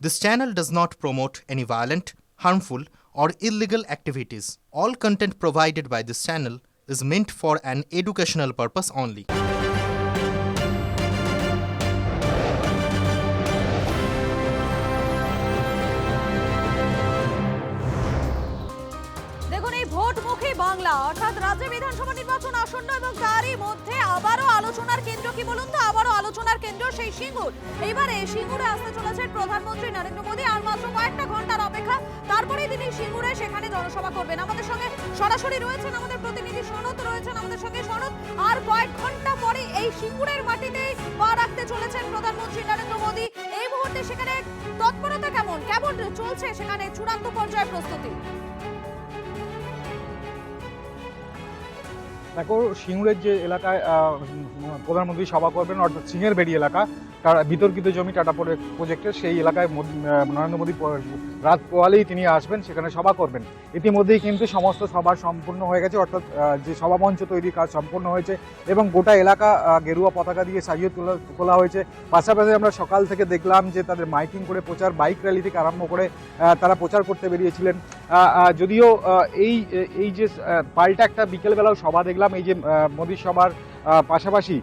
This channel does not promote any violent, harmful, or illegal activities. All content provided by this channel is meant for an educational purpose only. দেখুন, এই ভোটমুখী বাংলা অর্থাৎ রাজ্য বিধানসভা নির্বাচন আসন্ন এবং তারই মধ্যে আবারও আলোচনার কেন্দ্র কি বলুন তো, আবারও আলোচনার কেন্দ্র সেই সিঙ্গুর। এইবারে সিঙ্গুরে আসতে চলেছেন প্রধানমন্ত্রী নরেন্দ্র মোদী। আর মাত্র কয়েকটা ঘন্টার অপেক্ষা, তারপরেই তিনি সিঙ্গুরে সেখানে জনসভা করবেন। আমাদের সঙ্গে সরাসরি রয়েছেন আমাদের প্রতিনিধি সনৎ, রয়েছেন আমাদের সঙ্গে সনৎ। আর কয়েক ঘন্টা পরে এই সিঙ্গুরের মাটিতে পা রাখতে চলেছেন প্রধানমন্ত্রী নরেন্দ্র মোদী। এই মুহূর্তে সেখানে তৎপরতা কেমন কেমন চলছে সেখানে চূড়ান্ত পর্যায়ে প্রস্তুতি? দেখো, সিঙ্গুরের যে এলাকায় প্রধানমন্ত্রী সভা করবেন অর্থাৎ সিংহের বেড়ি এলাকা, তার বিতর্কিত জমি টাটা প্রজেক্টের সেই এলাকায় নরেন্দ্র মোদী রাত পোয়ালেই তিনি আসবেন, সেখানে সভা করবেন। ইতিমধ্যেই কিন্তু সমস্ত সভা সম্পূর্ণ হয়ে গেছে, অর্থাৎ যে সভামঞ্চ তৈরির কাজ সম্পূর্ণ হয়েছে এবং গোটা এলাকা গেরুয়া পতাকা দিয়ে সাজিয়ে তোলা হয়েছে। পাশাপাশি আমরা সকাল থেকে দেখলাম যে তাদের মাইকিং করে প্রচার, বাইক র্যালি থেকে আরম্ভ করে তারা প্রচার করতে বেরিয়েছিলেন। যদিও এই যে পাল্টা একটা বিকেলবেলাও সভা দেখলাম, এই যে মোদী সভার পাশাপাশি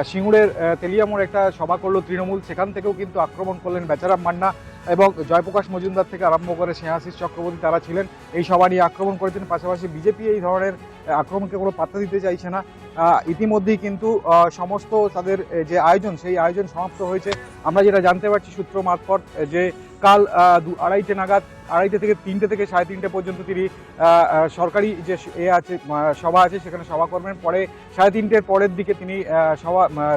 সিঙ্গুরের তেলিয়ামোড় একটা সভা করলো তৃণমূল, সেখান থেকেও কিন্তু আক্রমণ করলেন বেচারাম মান্না এবং জয়প্রকাশ মজুমদার থেকে আরম্ভ করে স্নেহাশিস চক্রবর্তী, তারা ছিলেন এই সভা নিয়ে আক্রমণ করেছেন। পাশাপাশি বিজেপি এই ধরনের আক্রমণকে কোনো পাত্তা দিতে চাইছে না। ইতিমধ্যেই কিন্তু সমস্ত তাদের যে আয়োজন, সেই আয়োজন সমাপ্ত হয়েছে। আমরা যেটা জানতে পারছি সূত্র মারফত যে কাল আড়াইটে থেকে 3টে থেকে 3:30 পর্যন্ত তিনি সরকারি যে সভা আছে সেখানে সভা করবেন। পরে 3:30-এর পরের দিকে তিনি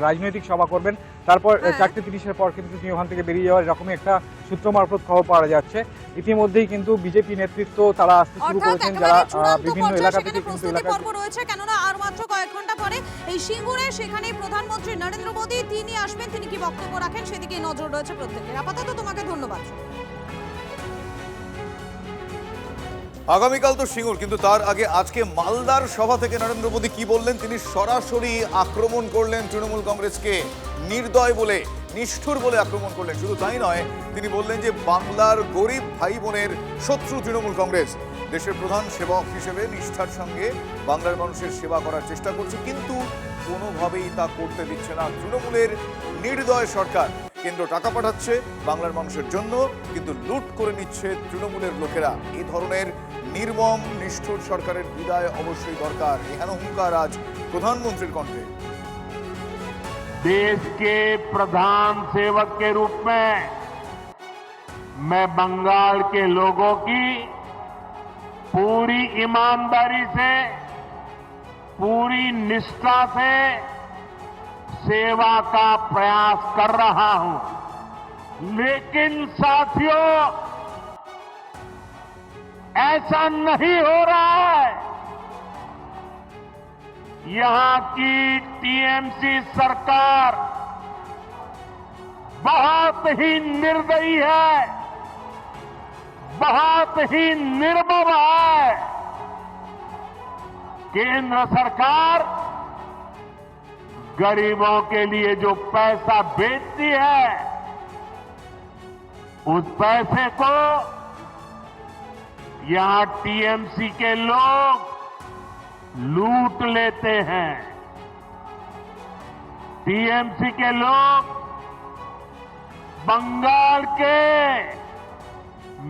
রাজনৈতিক সভা করবেন। তারপর 4:30-এর পর কিন্তু তিনি ওখান থেকে বেরিয়ে যাওয়ার এরকমই একটা সূত্র মারফত খবর পাওয়া যাচ্ছে। ইতিমধ্যেই কিন্তু বিজেপি নেতৃত্ব তারা আসতে শুরু করেছেন, যারা বিভিন্ন এলাকা থেকে কিন্তু পর্ব রয়েছে, কেননা আর মাত্র কয়েক ঘন্টা পরে এই সিঙ্গুরে সেখানে প্রধানমন্ত্রী নরেন্দ্র মোদী তিনি আসবেন। তিনি কি বক্তব্য রাখেন সেদিকে নজর রয়েছে প্রত্যেকের। আপাতত তোমাকে ধন্যবাদ। আগামীকাল তো সিঙ্গুর, কিন্তু তার আগে আজকে মালদার সভা থেকে নরেন্দ্র মোদী কি বললেন? তিনি সরাসরি আক্রমণ করলেন তৃণমূল কংগ্রেসকে, নির্দয় বলে, নিষ্ঠুর বলে আক্রমণ করলেন। শুধু তাই নয়, তিনি বললেন যে বাংলার গরিব ভাই বোনের শত্রু তৃণমূল কংগ্রেস। দেশের প্রধান সেবক হিসেবে নিষ্ঠার সঙ্গে বাংলার মানুষের সেবা করার চেষ্টা করছে, কিন্তু কোনোভাবেই তা করতে দিচ্ছে না তৃণমূলের নির্দয় সরকার। কেন্দ্র টাকা পাঠাচ্ছে বাংলার মানুষের জন্য, কিন্তু লুট করে নিচ্ছে তৃণমূলের লোকেরা। এই ধরনের নির্মম নিষ্ঠুর সরকারের বিদায় অবশ্যই দরকার। এখানে হুঙ্কার আজ প্রধানমন্ত্রীর কণ্ঠে। देश के प्रधान सेवक के रूप में मैं बंगाल के लोगों की पूरी ईमानदारी से, पूरी निष्ठा से सेवा का प्रयास कर रहा हूं। लेकिन साथियों, ऐसा नहीं हो रहा है। यहां की टीएमसी सरकार बहुत ही निर्दयी है, बहुत ही निर्मम है। केंद्र सरकार गरीबों के लिए जो पैसा भेजती है, उस पैसे को यहां टीएमसी के लोग लूट लेते हैं। टीएमसी के लोग बंगाल के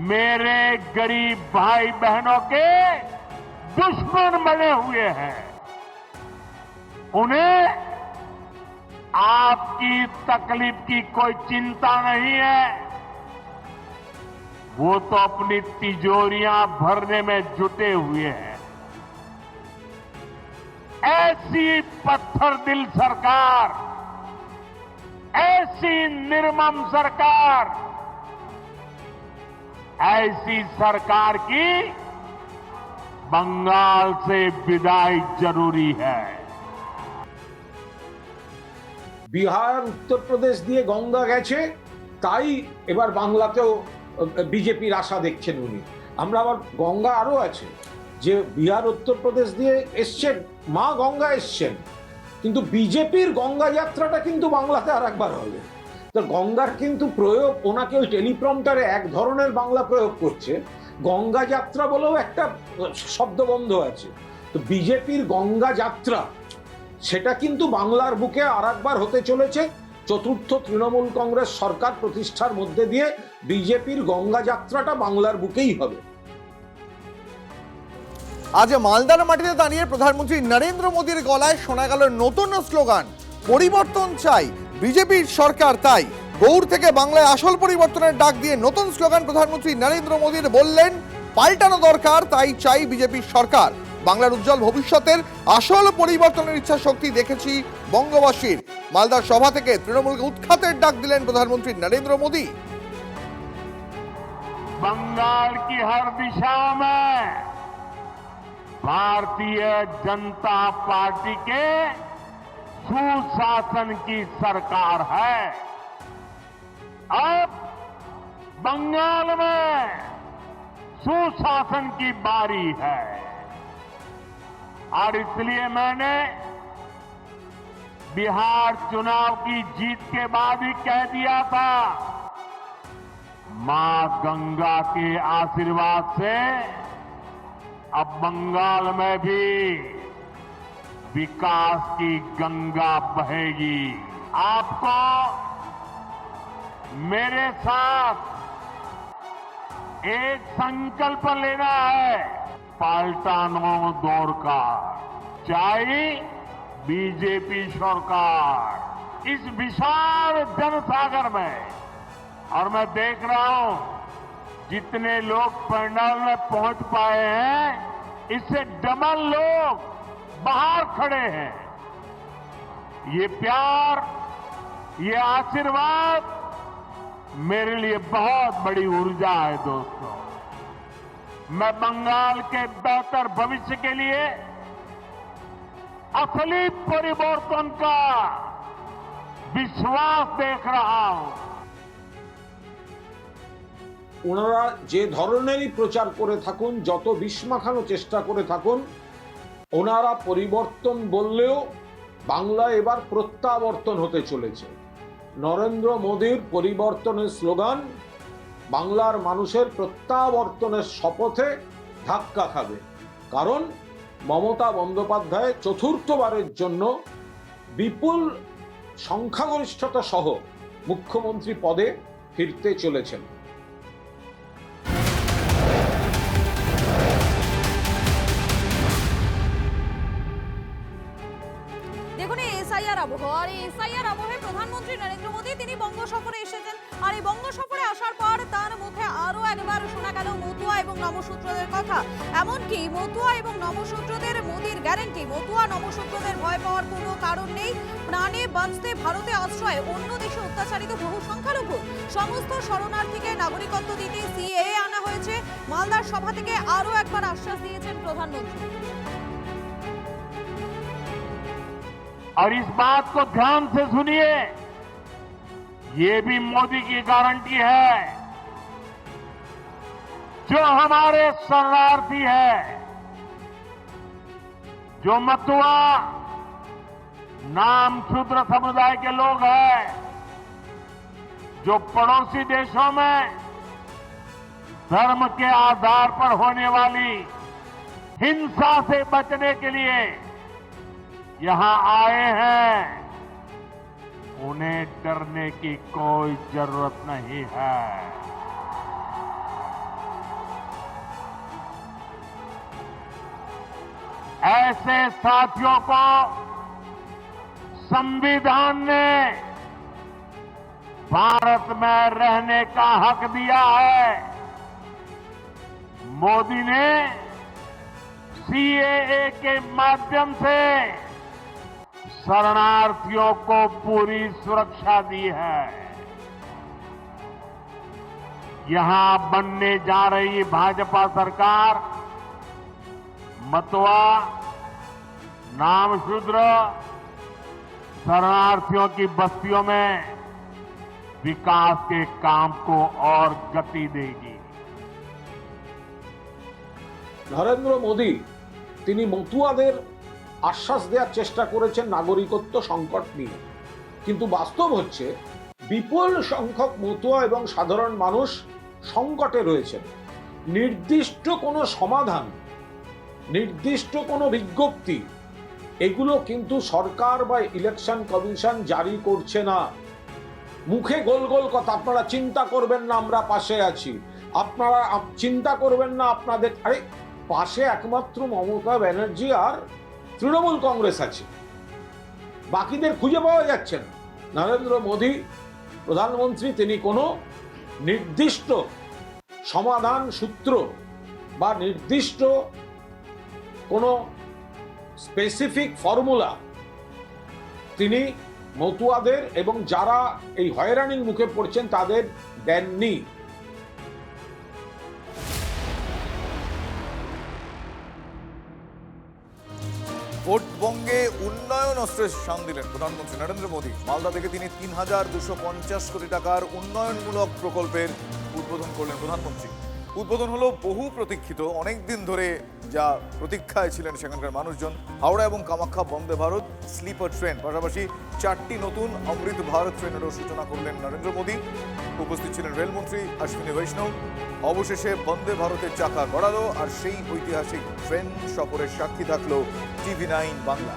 मेरे गरीब भाई बहनों के दुश्मन बने हुए हैं। उन्हें आपकी तकलीफ की कोई चिंता नहीं है। वो तो अपनी तिजोरियां भरने में जुटे हुए हैं। ऐसी पत्थर दिल सरकार, ऐसी निर्मम सरकार, ऐसी सरकार की बंगाल से विदाई जरूरी है। বিহার উত্তরপ্রদেশ দিয়ে গঙ্গা গেছে, তাই এবার বাংলাতেও বিজেপির আশা দেখছেন উনি। আমরা আবার গঙ্গা আরও আছে, যে বিহার উত্তরপ্রদেশ দিয়ে এসছেন, মা গঙ্গা এসছেন, কিন্তু বিজেপির গঙ্গা যাত্রাটা কিন্তু বাংলাতে আর একবার হবে। তো গঙ্গার কিন্তু প্রয়োগ, ওনাকে ওই টেলিপ্রম্পটারে এক ধরনের বাংলা প্রয়োগ করছে, গঙ্গা যাত্রা বলেও একটা শব্দবন্ধ আছে। তো বিজেপির গঙ্গা যাত্রা সেটা কিন্তু বাংলার বুকে আরেকবার হতে চলেছে। চতুর্থ তৃণমূল কংগ্রেস সরকার প্রতিষ্ঠার মধ্যে দিয়ে বিজেপির গঙ্গা যাত্রাটা বাংলার বুকেই হবে। আজ মালদার মাটিতে দাঁড়িয়ে প্রধানমন্ত্রী নরেন্দ্র মোদীর গলায় শোনা গেল নতুন স্লোগান, পরিবর্তন চাই, বিজেপির সরকার তাই। গৌড় থেকে বাংলায় আসল পরিবর্তনের ডাক দিয়ে নতুন স্লোগান প্রধানমন্ত্রী নরেন্দ্র মোদীর, বললেন পাল্টানো দরকার, তাই চাই বিজেপির সরকার। বাংলার উজ্জ্বল ভবিষ্যতের আসল পরিবর্তনের ইচ্ছা শক্তি দেখেছি বঙ্গবাসীর। মালদার সভা থেকে তৃণমূলকে উৎখাতের ডাক দিলেন প্রধানমন্ত্রী নরেন্দ্র মোদী। बंगाल की हर दिशा में भारतीय जनता पार्टी के सुशासन की सरकार है। अब बंगाल में सुशासन की बारी है और इसलिए मैंने बिहार चुनाव की जीत के बाद ही कह दिया था, मां गंगा के आशीर्वाद से अब बंगाल में भी विकास की गंगा बहेगी। आपको मेरे साथ एक संकल्प लेना है, पाल्टानो दरकार, चाहे बीजेपी सरकार। इस विशाल जनसागर में, और मैं देख रहा हूं जितने लोग पंडाल में पहुंच पाए हैं, इससे डबल लोग बाहर खड़े हैं। ये प्यार, ये आशीर्वाद मेरे लिए बहुत बड़ी ऊर्जा है दोस्तों। मैं बंगाल के बेहतर भविष्य के लिए असली परिवर्तन का विश्वास देख रहा हूं। ওনারা যে ধরনেরই প্রচার করে থাকুন, যত বিষ মাখানো চেষ্টা করে থাকুন, ওনারা পরিবর্তন বললেও বাংলা এবার প্রত্যাবর্তন হতে চলেছে। নরেন্দ্র মোদীর পরিবর্তনের স্লোগান বাংলার মানুষের প্রত্যাবর্তনের শপথে ধাক্কা খাবে। কারণ মমতা বন্দ্যোপাধ্যায় চতুর্থবারের জন্য বিপুল সংখ্যাগরিষ্ঠতা সহ মুখ্যমন্ত্রী পদে ফিরতে চলেছেন। দেখুন এসআইআর আবহাওয়া, আর এসআইআর আবহে প্রধানমন্ত্রী নরেন্দ্র মোদী তিনি বঙ্গ সফরে এসেছেন। আর এই বঙ্গ সফরে আসার পর তার মুখে আরো একবার শোনা গেল মতুয়া এবং নমশূদ্রদের কথা। এমনকি মতুয়া এবং নমশূদ্রদের মোদীর গ্যারান্টি, মতুয়া নমশূদ্রদের ভয় পাওয়ার কোনো কারণ নেই। প্রাণে বাঁচতে ভারতে আশ্রয়, অন্য দেশে অত্যাচারিত বহু সংখ্যালঘু, সমস্ত শরণার্থীকে নাগরিকত্ব দিতে সিএএ আনা হয়েছে। মালদার সভা থেকে আরো একবার আশ্বাস দিয়েছেন প্রধানমন্ত্রী। और इस बात को ध्यान से सुनिए, ये भी मोदी की गारंटी है, जो हमारे शरणार्थी है, जो मতুয়া नाम शूद्र समुदाय के लोग हैं, जो पड़ोसी देशों में धर्म के आधार पर होने वाली हिंसा से बचने के लिए यहां आए हैं, उन्हें डरने की कोई जरूरत नहीं है। ऐसे साथियों को संविधान ने भारत में रहने का हक दिया है। मोदी ने सीएए के माध्यम से शरणार्थियों को पूरी सुरक्षा दी है। यहां बनने जा रही भाजपा सरकार मतुआ, नामशूद्र, शरणार्थियों की बस्तियों में विकास के काम को और गति देगी। নরেন্দ্র মোদী তিনি মতুয়াদের আশ্বাস দেওয়ার চেষ্টা করেছেন নাগরিকত্ব সংকট নিয়ে, কিন্তু বাস্তব হচ্ছে বিপুল সংখ্যক মতুয়া এবং সাধারণ মানুষ সংকটে রয়েছেন। নির্দিষ্ট কোনো সমাধান, নির্দিষ্ট কোনো বিজ্ঞপ্তি এগুলো কিন্তু সরকার বা ইলেকশন কমিশন জারি করছে না। মুখে গোল গোল কথা, আপনারা চিন্তা করবেন না, আমরা পাশে আছি, আপনারা চিন্তা করবেন না, আপনাদের আরে পাশে একমাত্র মমতা ব্যানার্জি আর তৃণমূল কংগ্রেস আছে, বাকিদের খুঁজে পাওয়া যাচ্ছে না। নরেন্দ্র মোদী প্রধানমন্ত্রী, তিনি কোনো নির্দিষ্ট সমাধান সূত্র বা নির্দিষ্ট কোনো স্পেসিফিক ফর্মুলা তিনি মতুয়াদের এবং যারা এই হয়রানির মুখে পড়ছেন তাদের দেননি। ভোটবঙ্গে উন্নয়ন অস্ত্রের শান দিলেন প্রধানমন্ত্রী নরেন্দ্র মোদী। মালদা থেকে তিনি ৩,২৫০ কোটি টাকার উন্নয়নমূলক প্রকল্পের উদ্বোধন করলেন প্রধানমন্ত্রী। উদ্বোধন হলো বহু প্রতীক্ষিত, অনেক দিন ধরে যা প্রতীক্ষায় ছিলেন সেখানকার মানুষজন, হাওড়া এবং কামাখ্যা বন্দে ভারত স্লিপার ট্রেন, পাশাপাশি 4টি নতুন অমৃত ভারত ট্রেনেরও সূচনা করলেন নরেন্দ্র মোদী। উপস্থিত ছিলেন রেলমন্ত্রী অশ্বিনী বৈষ্ণব। অবশেষে বন্দে ভারতের চাকা গড়ালো, আর সেই ঐতিহাসিক ট্রেন সফরের সাক্ষী থাকলো TV9 বাংলা।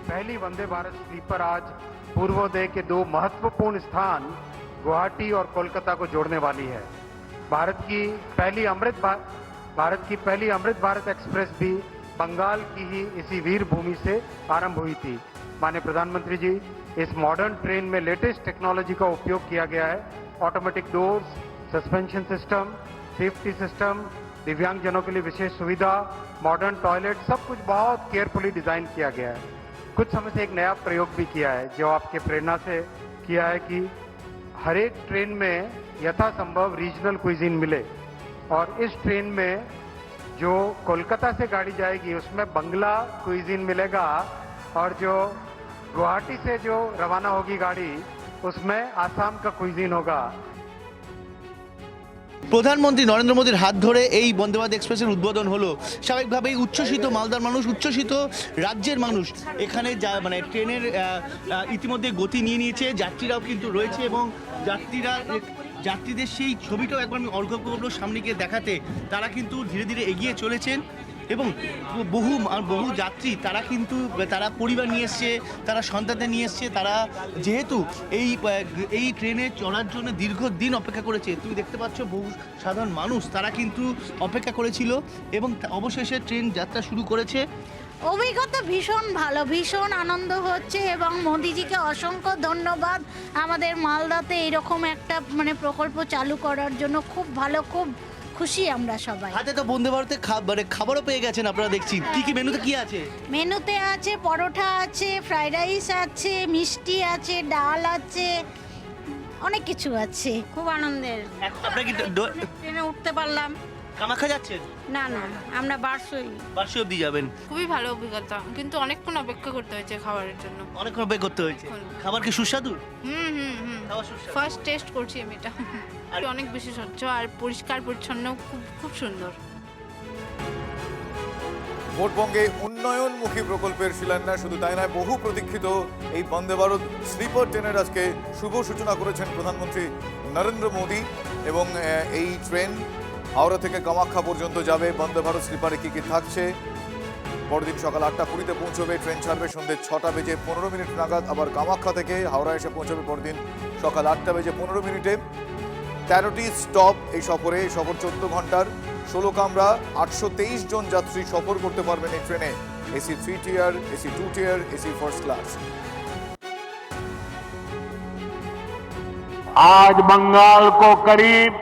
पहली वंदे भारत स्लीपर आज पूर्वोदय के दो महत्वपूर्ण स्थान गुवाहाटी और कोलकाता को जोड़ने वाली है। भारत की पहली अमृत भारत एक्सप्रेस भी बंगाल की ही इसी वीर भूमि से आरंभ हुई थी। माननीय प्रधानमंत्री जी, इस मॉडर्न ट्रेन में लेटेस्ट टेक्नोलॉजी का उपयोग किया गया है। Automatic doors, suspension system, safety system, दिव्यांगजनों के लिए विशेष सुविधा, मॉडर्न टॉयलेट, सब कुछ बहुत केयरफुली डिजाइन किया गया है। कुछ समय से एक नया प्रयोग भी किया है जो आपके प्रेरणा से किया है कि हर एक ट्रेन में यथासंभव रीजनल क्विजीन मिले, और इस ट्रेन में जो कोलकाता से गाड़ी जाएगी उसमें बंगला क्विजीन मिलेगा, और जो गुवाहाटी से जो रवाना होगी गाड़ी उसमें आसाम का क्विजीन होगा। প্রধানমন্ত্রী নরেন্দ্র মোদীর হাত ধরে এই বন্দে ভারত এক্সপ্রেসের উদ্বোধন হলো। স্বাভাবিকভাবেই উচ্ছ্বসিত মালদার মানুষ, উচ্ছ্বসিত রাজ্যের মানুষ। এখানে যা মানে ট্রেনের ইতিমধ্যে গতি নিয়ে নিয়েছে, যাত্রীরাও কিন্তু রয়েছে, এবং যাত্রীদের সেই ছবিটাও একবার আমি অর্ঘ্য করবো সামনে গিয়ে দেখাতে। তারা কিন্তু ধীরে ধীরে এগিয়ে চলেছেন, এবং বহু যাত্রী তারা পরিবার নিয়ে এসছে, তারা সন্তানদের নিয়ে এসছে। তারা যেহেতু এই ট্রেনে চড়ার জন্য দীর্ঘদিন অপেক্ষা করেছে, তুমি দেখতে পাচ্ছ বহু সাধারণ মানুষ তারা কিন্তু অপেক্ষা করেছিল, এবং অবশেষে ট্রেন যাত্রা শুরু করেছে। অভিজ্ঞতা ভীষণ ভালো, ভীষণ আনন্দ হচ্ছে, এবং মোদিজিকে অসংখ্য ধন্যবাদ আমাদের মালদাতে এরকম একটা প্রকল্প চালু করার জন্য। খুব ভালো, খুব খুশি আমরা সবাই। হাতে তো বন্দে ভারতে খাবারও পেয়ে গেছেন আপনারা, দেখছি। কি মেনুতে কি আছে? মেনুতে আছে পরোটা আছে, ফ্রাইড রাইস আছে, মিষ্টি আছে, ডাল আছে, অনেক কিছু আছে। খুব আনন্দের। আপনারা কি ট্রেনে উঠতে পারলাম। কামাখ্যা যাচ্ছেন? না, আমরা বারশো অবধি যাবেন। খুবই ভালো অভিজ্ঞতা, কিন্তু অনেকক্ষণ অপেক্ষা করতে হয়েছে খাবারের জন্য। অনেকক্ষণ অপেক্ষা করতে হয়েছে। খাবার কি সুস্বাদু? ফার্স্ট টেস্ট করছি আমি এটা। আর অনেক বেশি স্বচ্ছ আর পরিষ্কার পরিচ্ছন্ন, খুব সুন্দর। ভোটবঙ্গে উন্নয়নমুখী প্রকল্পের শিলান্যাস, শুধু তাই নয়, বহু প্রতীক্ষিত এই বন্দে ভারত স্লিপার ট্রেনের আজকে শুভ সূচনা করেছেন প্রধানমন্ত্রী নরেন্দ্র মোদী। এবং এই ট্রেন হাওড়া থেকে কামাখ্যা পর্যন্ত যাবে। বন্দে ভারত স্লিপারে কি কি থাকছে? পরদিন সকাল 8:20 পৌঁছবে। ট্রেন ছাড়বে সন্ধ্যে 6:15 নাগাদ। আবার কামাখ্যা থেকে হাওড়া এসে পৌঁছবে পরদিন সকাল 8:15। 13টি স্টপ এই সফরে। এই সফর 14 ঘন্টার। 16 কামরা, 823 জন যাত্রী সফর করতে পারবেন এই ট্রেনে। AC 3 টিয়ার, AC 2 টিয়ার, AC ফার্স্ট ক্লাস। आज बंगाल को करीब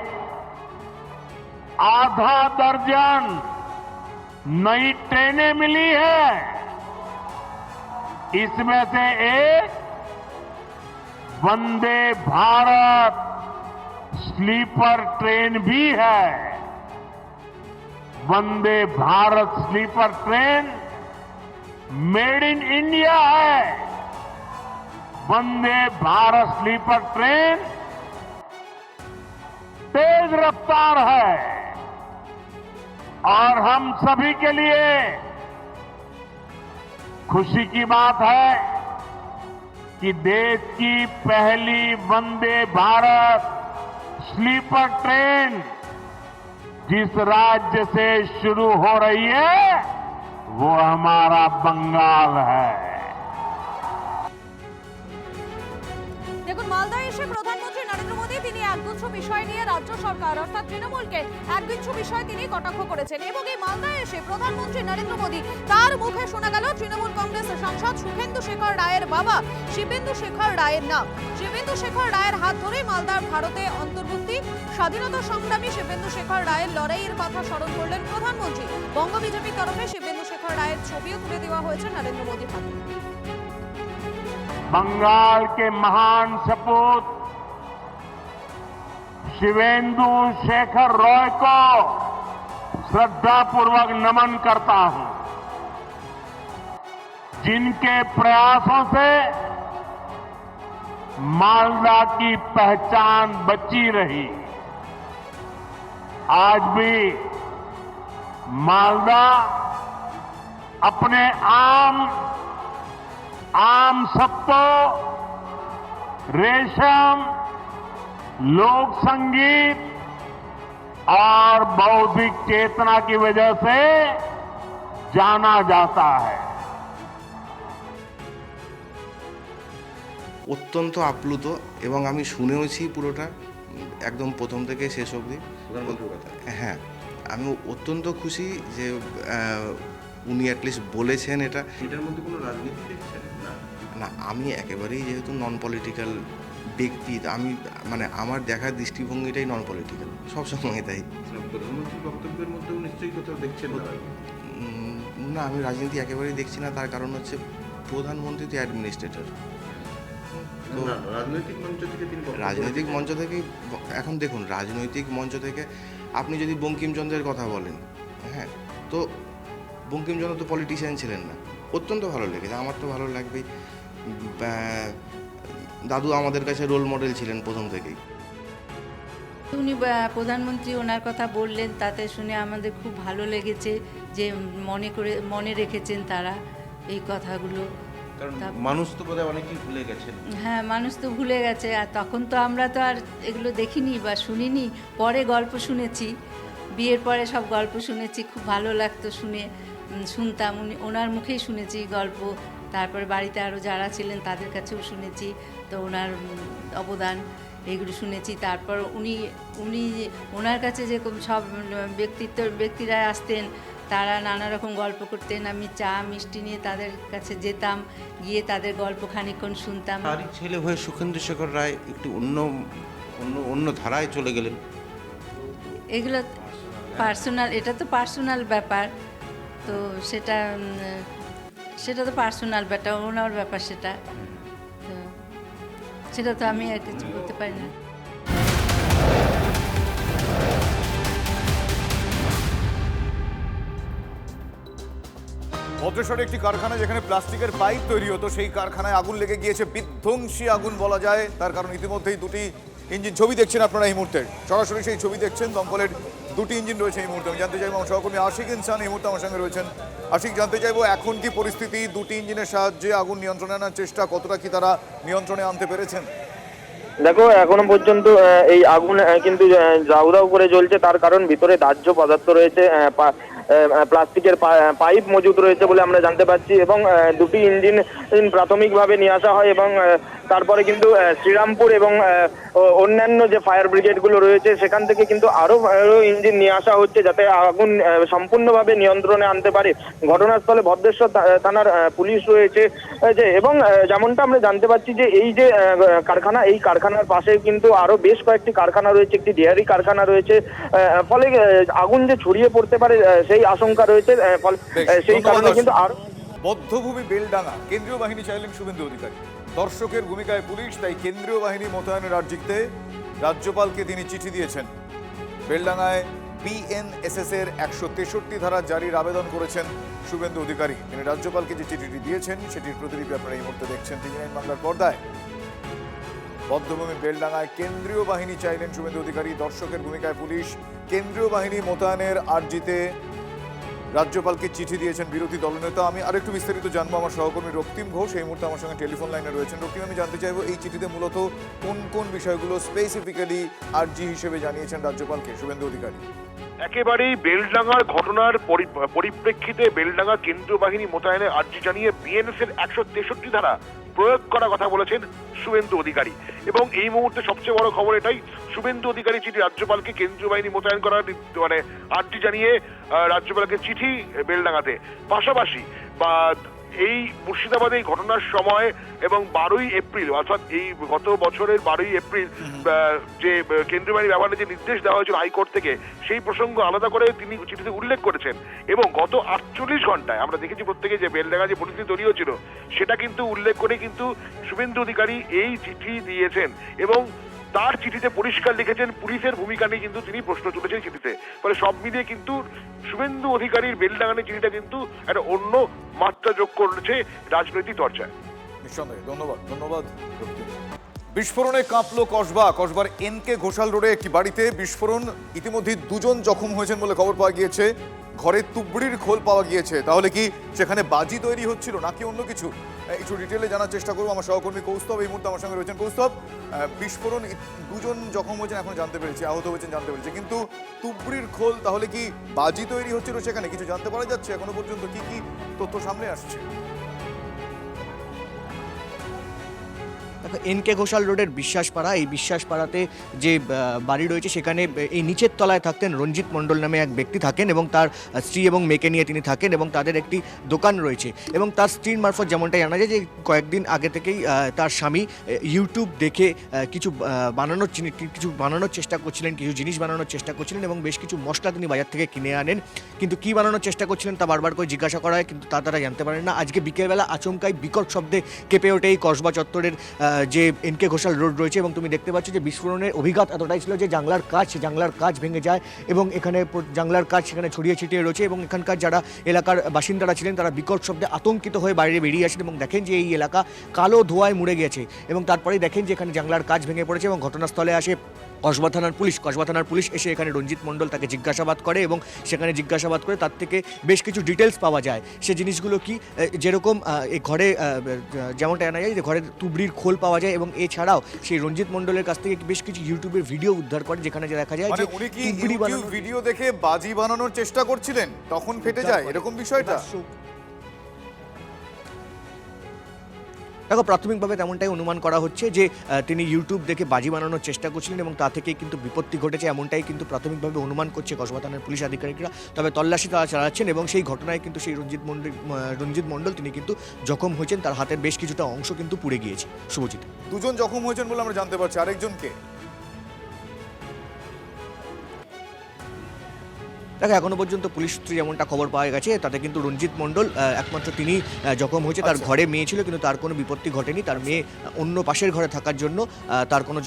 आधा दर्जन नई ट्रेनें मिली है। इसमें से एक वंदे भारत स्लीपर ट्रेन भी है। Vande Bharat sleeper train made in India है। वंदे भारत स्लीपर ट्रेन तेज रफ्तार है, और हम सभी के लिए खुशी की बात है कि देश की पहली वंदे भारत स्लीपर ट्रेन जिस राज्य से शुरू हो रही है वो हमारा बंगाल है। দেখুন, মালদায় এসে প্রধানমন্ত্রী নরেন্দ্র মোদী তিনি একগুচ্ছ বিষয় নিয়ে রাজ্য সরকার অর্থাৎ তৃণমূলকে একগুচ্ছ বিষয় তিনি কটাক্ষ করেছেন এবং এই মালদায় এসে প্রধানমন্ত্রী নরেন্দ্র মোদী তার মুখে শোনা গেল তৃণমূল কংগ্রেস সাংসদ সুখেন্দু শেখর রায়ের বাবা শিবেন্দু শেখর রায়ের নাম। শিবেন্দু শেখর রায়ের হাত ধরেই মালদার ভারতে অন্তর্ভুক্তি স্বাধীনতা সংগ্রামী শিবেন্দু শেখর রায়ের লড়াইয়ের কথা স্মরণ করলেন প্রধানমন্ত্রী। বঙ্গ বিজেপির তরফে শিবেন্দু শেখর রায়ের ছবিও তুলে দেওয়া হয়েছে নরেন্দ্র মোদীর হাতে। बंगाल के महान सपूत शिवेंदु शेखर रॉय को श्रद्धापूर्वक नमन करता हूं, जिनके प्रयासों से मालदा की पहचान बची रही। आज भी मालदा अपने आम सत्तो, रेशम, लोक संगीत और बौद्धिक चेतना की वजह से जाना जाता है। অত্যন্ত আপ্লুত এবং আমি শুনেওছি পুরোটা একদম প্রথম থেকে শেষ অবধি। হ্যাঁ, আমি অত্যন্ত খুশি যে উনি অ্যাটলিস্ট বলেছেন এটার মধ্যে কোনো রাজনীতি দেখছেন না। আমি একেবারেই যেহেতু নন পলিটিক্যাল ব্যক্তি, আমি মানে আমার দেখার দৃষ্টিভঙ্গিটাই নন পলিটিক্যাল সবসময়। তাই প্রধানমন্ত্রীর বক্তব্যের মধ্যেও নিশ্চয়ই কোথাও দেখছেন না? আমি রাজনীতি একেবারেই দেখছি না। তার কারণ হচ্ছে প্রধানমন্ত্রী তো অ্যাডমিনিস্ট্রেটর। তো রাজনৈতিক মঞ্চ থেকে এখন দেখুন, রাজনৈতিক মঞ্চ থেকে আপনি যদি বঙ্কিমচন্দ্রের কথা বলেন, হ্যাঁ, তো বঙ্কিমচন্দ্র তো পলিটিশিয়ান ছিলেন না। অত্যন্ত ভালো লেগেছে, আমার তো ভালো লাগবেই। দাদু আমাদের কাছে রোল মডেল ছিলেন প্রথম থেকেই। উনি প্রধানমন্ত্রী ওনার কথা বললেন, তাতে শুনে আমাদের খুব ভালো লেগেছে যে মনে রেখেছেন তারা এই কথাগুলো। মানুষ তো বোধহয় অনেকেই ভুলে গেছেন। হ্যাঁ, মানুষ তো ভুলে গেছে। আর তখন তো আমরা তো আর এগুলো দেখিনি বা শুনিনি, পরে গল্প শুনেছি, বিয়ের পরে সব গল্প শুনেছি, খুব ভালো লাগতো শুনতাম, ওনার মুখেই শুনেছি গল্প। তারপরে বাড়িতে আরও যারা ছিলেন তাদের কাছেও শুনেছি, তো ওনার অবদান এইগুলো শুনেছি। তারপর উনি ওনার কাছে যে সব ব্যক্তিরা আসতেন, তারা নানা রকম গল্প করতেন। আমি চা মিষ্টি নিয়ে তাদের কাছে যেতাম, গিয়ে তাদের গল্প খানিকক্ষণ শুনতাম। তারই ছেলে হয়ে সুখেন্দু শেখর রায় একটু অন্য ধারায় চলে গেলেন। এগুলো পার্সোনাল, এটা তো পার্সোনাল ব্যাপার, তো সেটা তো পার্সোনাল ব্যাপার, ওনার ব্যাপার সেটা তো আমি আর কিছু বলতে পারি না। ভদ্রেশ্বরে একটি কারখানা যেখানে প্লাস্টিকের পাইপ তৈরি হতো, সেই কারখানায় আগুন লেগে গিয়েছে, বিধ্বংসী আগুন বলা যায়। তার কারণ ইতিমধ্যেই দুটি ইঞ্জিন, ছবি দেখছেন আপনারা এই মুহূর্তে, সরাসরি সেই ছবি দেখছেন। দমকলের দুটি ইঞ্জিন রয়েছে এই মুহূর্তে। আমি জানতে চাইবো আমার সহকর্মী আশিক ইনসান এই মুহূর্তে আমার সঙ্গে রয়েছেন। আশিক, জানতে চাইবো এখন কি পরিস্থিতি, দুটি ইঞ্জিনের সাহায্যে আগুন নিয়ন্ত্রণে আনার চেষ্টা, কতটা কি তারা নিয়ন্ত্রণে আনতে পেরেছেন? দেখো, এখনো পর্যন্ত এই আগুন কিন্তু দাউ দাউ করে জ্বলছে। তার কারণ ভিতরে দাহ্য পদার্থ রয়েছে, প্লাস্টিকের পাইপ মজুদ রয়েছে বলে আমরা জানতে পারছি। এবং দুটি ইঞ্জিন প্রাথমিকভাবে নিয়ে আসা হয় এবং তারপরে কিন্তু শ্রীরামপুর এবং অন্যান্য যে ফায়ার ব্রিগেডগুলো রয়েছে সেখান থেকে কিন্তু আরো ইঞ্জিন নিয়ে আসা হচ্ছে, যাতে আগুন সম্পূর্ণভাবে নিয়ন্ত্রণে আনতে পারে। ঘটনাস্থলে ভদ্রেশ্বর থানার পুলিশ রয়েছে এবং যেমনটা আমরা জানতে পারছি যে এই যে কারখানা, এই কারখানার পাশে কিন্তু আরো বেশ কয়েকটি কারখানা রয়েছে, একটি ডেয়ারি কারখানা রয়েছে, ফলে আগুন যে ছড়িয়ে পড়তে পারে সেই আশঙ্কা রয়েছে। ফলে সেই কারণে কিন্তু আরো বদ্ধভূমি বেলডাঙ্গা, কেন্দ্রীয় বাহিনী চাইলেন শুভেন্দু অধিকারী। দর্শকের ভূমিকায় পুলিশ, তাই কেন্দ্রীয় বাহিনী মোতায়েনের আর্জিতে রাজ্যপালকে তিনি চিঠি দিয়েছেন। বেলডাঙ্গায় বিএনএসএস এর 163 ধারা জারির আবেদন করেছেন শুভেন্দু অধিকারী। তিনি রাজ্যপালকে যে চিঠিটি দিয়েছেন সেটির প্রতিলিপি আপনারা এই মুহূর্তে দেখছেন টিভি9 বাংলার পর্দায়। বদ্ধভূমি বেলডাঙ্গায় কেন্দ্রীয় বাহিনী চাইলেন শুভেন্দু অধিকারী। দর্শকের ভূমিকায় পুলিশ, কেন্দ্রীয় বাহিনী মোতায়েনের আর্জিতে রাজ্যপালকে চিঠি দিয়েছেন বিরোধী দলনেতা। আমি আরেকটু বিস্তারিত জানবো আমার সহকর্মী রক্তিম ঘোষ এই মুহূর্তে আমার সঙ্গে টেলিফোন লাইনে রয়েছেন। রক্তিম, আমি জানতে চাইবো এই চিঠিতে মূলত কোন কোন বিষয়গুলো স্পেসিফিক্যালি আর্জি হিসেবে জানিয়েছেন রাজ্যপালকে শুভেন্দু অধিকারী? একেবারেই বেলডাঙ্গার ঘটনার পরিপ্রেক্ষিতে বেলডাঙ্গা কেন্দ্রীয় বাহিনী মোতায়েনের আর্জি জানিয়ে বিএনএস এর 163 ধারা প্রয়োগ করার কথা বলেছেন শুভেন্দু অধিকারী। এবং এই মুহূর্তে সবচেয়ে বড় খবর এটাই, শুভেন্দু অধিকারী চিঠি রাজ্যপালকে কেন্দ্রীয় বাহিনী মোতায়েন করার মানে আর্জি জানিয়ে রাজ্যপালকে চিঠি বেলডাঙ্গাতে। পাশাপাশি বা এই মুর্শিদাবাদে এই ঘটনার সময় এবং 12ই এপ্রিল অর্থাৎ এই গত বছরের 12ই এপ্রিল যে কেন্দ্রীয় বাহিনী ব্যবহারের যে নির্দেশ দেওয়া হয়েছিল হাইকোর্ট থেকে, সেই প্রসঙ্গ আলাদা করে তিনি চিঠিতে উল্লেখ করেছেন। এবং গত 48 ঘন্টায় আমরা দেখেছি প্রত্যেকে যে বেলডাঙ্গা যে পরিস্থিতি তৈরি হয়েছিল সেটা কিন্তু উল্লেখ করে কিন্তু শুভেন্দু অধিকারী এই চিঠি দিয়েছেন। এবং তার চিঠিতে পরিষ্কার লিখেছেন পুলিশের ভূমিকা নিয়ে কিন্তু তিনি প্রশ্ন তুলেছেন চিঠিতে। ফলে সব মিলিয়ে কিন্তু শুভেন্দু অধিকারীর বেলডাঙ্গানের চিঠিটা কিন্তু একটা অন্য মাত্রা যোগ করেছে রাজনৈতিক চর্চায়। নিঃসন্দেহে ধন্যবাদ। বিস্ফোরণে কাঁপলো কসবার এনকে ঘোষাল রোডে একটি বাড়িতে বিস্ফোরণ। ইতিমধ্যে 2 জন জখম হয়েছেন বলে খবর পাওয়া গিয়েছে। ঘরে তুবড়ির খোল পাওয়া গিয়েছে। তাহলে কি সেখানে বাজি তৈরি হচ্ছিল নাকি অন্য কিছু? একটু ডিটেলে জানার চেষ্টা করবো। আমার সহকর্মী কৌস্তব এই মুহূর্তে আমার সঙ্গে রয়েছেন। কৌস্তব, বিস্ফোরণ 2 জন জখম হয়েছেন এখন জানতে পেরেছি, আহত হয়েছেন জানতে পেরেছি, কিন্তু তুবড়ির খোল তাহলে কি বাজি তৈরি হচ্ছিল সেখানে কিছু জানতে পারা যাচ্ছে এখনো পর্যন্ত? কি কি তথ্য সামনে আসছে? এনকে ঘোষাল রোডের বিশ্বাসপাড়া, এই বিশ্বাসপাড়াতে যে বাড়ি রয়েছে সেখানে এই নিচের তলায় থাকতেন রঞ্জিত মণ্ডল নামে এক ব্যক্তি থাকেন এবং তার স্ত্রী এবং মেয়েকে নিয়ে তিনি থাকেন এবং তাদের একটি দোকান রয়েছে। এবং তার স্ত্রীর মারফত যেমনটাই জানা যায় যে কয়েকদিন আগে থেকেই তার স্বামী ইউটিউব দেখে কিছু বানানোর চেষ্টা করছিলেন, কিছু জিনিস বানানোর চেষ্টা করছিলেন এবং বেশ কিছু মশলা তিনি বাজার থেকে কিনে আনেন। কিন্তু কী বানানোর চেষ্টা করছিলেন তা বারবার করে জিজ্ঞাসা করা হয়, কিন্তু তারা জানতে পারেন না। আজকে বিকেলবেলা আচমকাই বিকট শব্দে কেঁপে ওঠে এই কসবা চত্বরের যে এনকে ঘোষাল রোড রয়েছে এবং তুমি দেখতে পাচ্ছ যে বিস্ফোরণের অভিঘাত এতটাই ছিল যে জানলার কাঁচ ভেঙে যায় এবং এখানে জানলার কাঁচ সেখানে ছড়িয়ে ছিটিয়ে রয়েছে। এবং এখানকার যারা এলাকার বাসিন্দারা ছিলেন তারা বিকট শব্দে আতঙ্কিত হয়ে বাইরে বেরিয়ে আসেন এবং দেখেন যে এই এলাকা কালো ধোঁয়ায় মুড়ে গেছে। এবং তারপরেই দেখেন যে এখানে জানলার কাঁচ ভেঙে পড়েছে এবং ঘটনাস্থলে আসে কসবা থানার পুলিশ এসে এখানে রঞ্জিত মণ্ডল তাকে জিজ্ঞাসাবাদ করে এবং সেখানে জিজ্ঞাসাবাদ করে তার থেকে বেশ কিছু ডিটেলস পাওয়া যায়। সে জিনিসগুলো কি, যেরকম এই ঘরে যেমনটা জানা যায় যে ঘরে তুবড়ির খোল পাওয়া যায় এবং এছাড়াও সেই রঞ্জিত মণ্ডলের কাছ থেকে বেশ কিছু ইউটিউবের ভিডিও উদ্ধার করে যেখানে দেখা যায় যে উনি কি ইউটিউব ভিডিও দেখে বাজি বানানোর চেষ্টা করছিলেন তখন ফেটে যায় এরকম বিষয়টা? দেখো, প্রাথমিকভাবে তেমনটাই অনুমান করা হচ্ছে যে তিনি ইউটিউব দেখে বাজি বানানোর চেষ্টা করছিলেন এবং তা থেকেই কিন্তু বিপত্তি ঘটেছে, এমনটাই কিন্তু প্রাথমিকভাবে অনুমান করছে কসবা থানার পুলিশ আধিকারিকরা। তবে তল্লাশি তারা চালাচ্ছেন এবং সেই ঘটনায় কিন্তু সেই রঞ্জিত মণ্ডল তিনি কিন্তু জখম হয়েছেন, তার হাতের বেশ কিছুটা অংশ কিন্তু পুড়ে গিয়েছে। শুভজিৎ, 2 জন জখম হয়েছেন বলে আমরা জানতে পারছি, আরেকজনকে দেখো এখনো পর্যন্ত পুলিশ সূত্রে যেমনটা খবর পাওয়া গেছে তাতে কিন্তু রঞ্জিত মণ্ডল একমাত্র তিনি জখম হয়েছে। তার ঘরে মেয়ে ছিল কিন্তু তার কোনো বিপত্তি ঘটেনি, তার মেয়ে অন্য পাশের ঘরে থাকার জন্য তার কোনো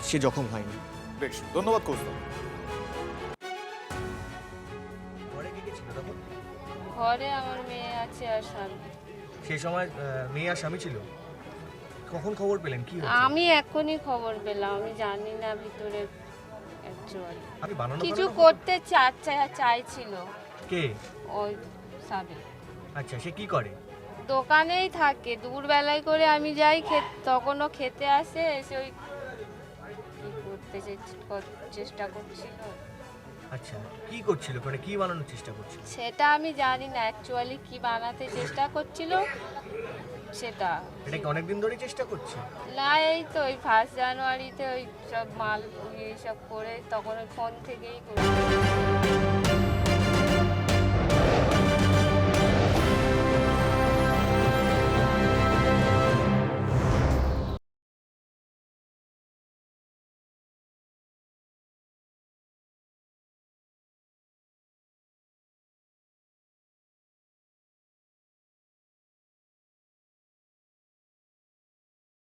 সে জখম হয়নি। বেশ, ধন্যবাদ কৌস্তব। ঘরে আমার মেয়ে আছে আর স্বামী। সেই সময় মেয়ে আর স্বামী ছিল, কখন খবর পেলেন? কি আমি এখনই খবর পেলাম, আমি জানি না ভিতরে কিছু কিছু করতে চাইছিল। কে? ওই সাবে। আচ্ছা, সে কি করে? দোকানেই থাকে, দুপুরবেলায় করে আমি যাই তখনও খেতে আসে, এসে ওই কি করতে চেষ্টা করছিল। আচ্ছা, কি করছিল? মানে কি বানানোর চেষ্টা করছিল সেটা আমি জানি না, অ্যাকচুয়ালি কি বানাতে চেষ্টা করছিল সেটা। এটা কি অনেকদিন ধরে চেষ্টা করছে? না, এই তো ওই 1 জানুয়ারিতে ওই সব মাল এইসব করে তখন ওই ফোন থেকেই করছে।